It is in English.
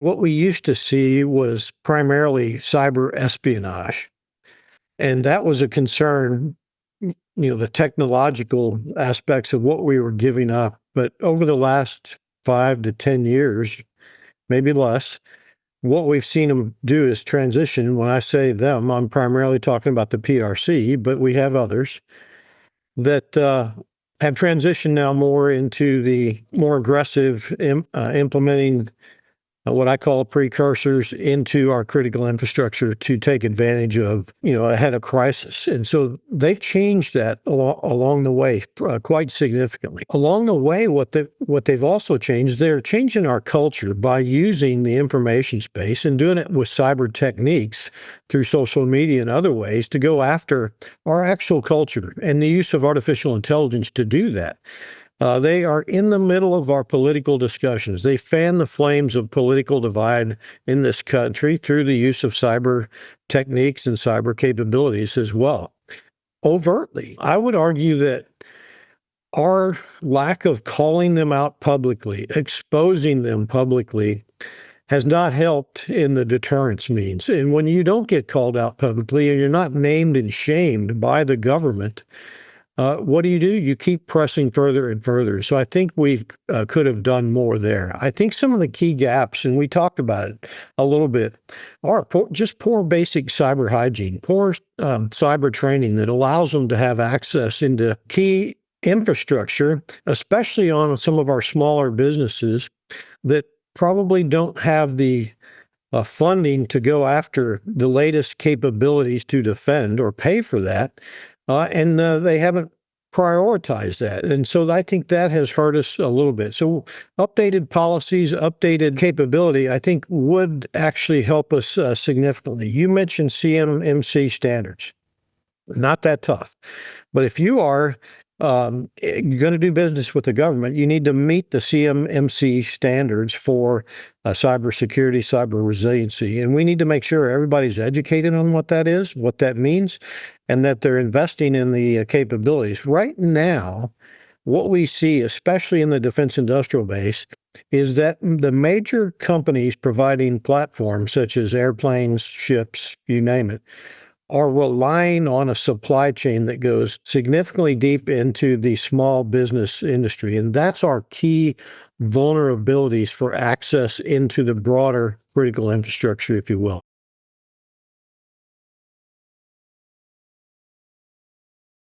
What we used to see was primarily cyber espionage, and that was a concern, the technological aspects of what we were giving up. But over the last 5 to 10 years, maybe less, what we've seen them do is transition. When I say them, I'm primarily talking about the PRC, but we have others that have transitioned now more into the more aggressive implementing what I call precursors into our critical infrastructure to take advantage of, ahead of crisis. And so they've changed that along the way quite significantly. Along the way, what they've also changed, they're changing our culture by using the information space and doing it with cyber techniques through social media and other ways to go after our actual culture and the use of artificial intelligence to do that. They are in the middle of our political discussions. They fan the flames of political divide in this country through the use of cyber techniques and cyber capabilities as well. Overtly, I would argue that our lack of calling them out publicly, exposing them publicly, has not helped in the deterrence means. And when you don't get called out publicly and you're not named and shamed by the government, what do? You keep pressing further and further. So I think we could have done more there. I think some of the key gaps, and we talked about it a little bit, are just poor basic cyber hygiene, poor cyber training that allows them to have access into key infrastructure, especially on some of our smaller businesses that probably don't have the funding to go after the latest capabilities to defend or pay for that. And they haven't prioritized that. And so I think that has hurt us a little bit. So updated policies, updated capability, I think would actually help us significantly. You mentioned CMMC standards. Not that tough. But if you are going to do business with the government, you need to meet the CMMC standards for cybersecurity, cyber resiliency. And we need to make sure everybody's educated on what that is, what that means, and that they're investing in the capabilities. Right now, what we see, especially in the defense industrial base, is that the major companies providing platforms such as airplanes, ships, you name it, are relying on a supply chain that goes significantly deep into the small business industry. And that's our key vulnerabilities for access into the broader critical infrastructure, if you will.